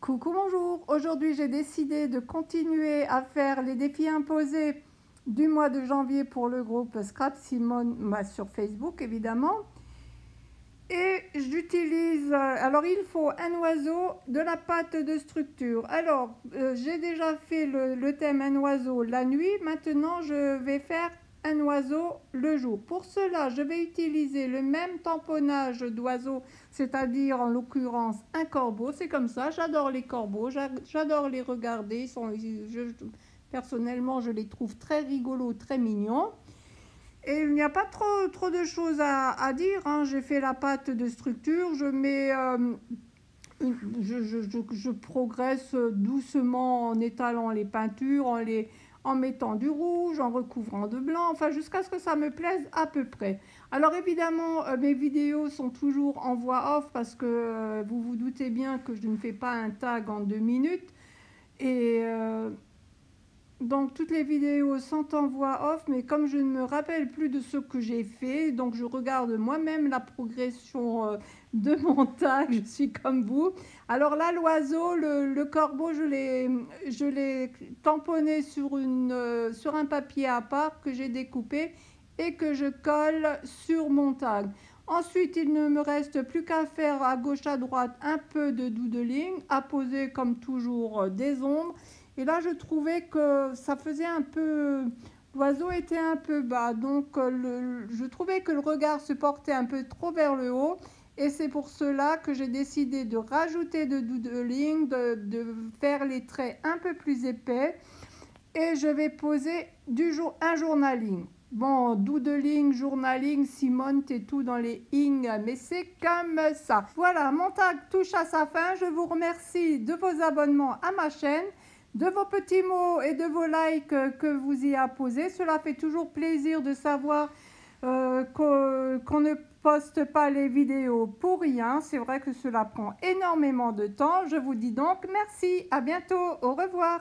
Coucou, bonjour. Aujourd'hui, j'ai décidé de continuer à faire les défis imposés du mois de janvier pour le groupe Scrap Simone sur Facebook, évidemment. Et j'utilise, alors il faut un oiseau, de la pâte de structure. Alors, j'ai déjà fait le thème un oiseau la nuit. Maintenant, je vais faire un oiseau le jour. Pour cela, je vais utiliser le même tamponnage d'oiseaux, c'est-à-dire en l'occurrence un corbeau. C'est comme ça, j'adore les corbeaux, j'adore les regarder. Personnellement, je les trouve très rigolos, très mignons. Et il n'y a pas trop de choses à dire, hein. J'ai fait la pâte de structure, je mets, je progresse doucement en étalant les peintures, en mettant du rouge, en recouvrant de blanc, enfin jusqu'à ce que ça me plaise à peu près. Alors évidemment, mes vidéos sont toujours en voix off parce que vous vous doutez bien que je ne fais pas un tag en 2 minutes. Et donc toutes les vidéos sont en voix off, mais comme je ne me rappelle plus de ce que j'ai fait, donc je regarde moi-même la progression de mon tag, je suis comme vous. Alors là, l'oiseau, le corbeau, je l'ai tamponné sur un papier à part que j'ai découpé et que je colle sur mon tag. Ensuite, il ne me reste plus qu'à faire à gauche à droite un peu de doodling, à poser comme toujours des ombres. Et là, je trouvais que ça faisait un peu... L'oiseau était un peu bas, donc je trouvais que le regard se portait un peu trop vers le haut. Et c'est pour cela que j'ai décidé de rajouter de doodling, de faire les traits un peu plus épais. Et je vais poser un journaling. Bon, doodling, journaling, Simone, t'es tout dans les ing, mais c'est comme ça. Voilà, mon tag touche à sa fin. Je vous remercie de vos abonnements à ma chaîne, de vos petits mots et de vos likes que vous y apposez. Cela fait toujours plaisir de savoir qu'on ne poste pas les vidéos pour rien. C'est vrai que cela prend énormément de temps. Je vous dis donc merci, à bientôt, au revoir.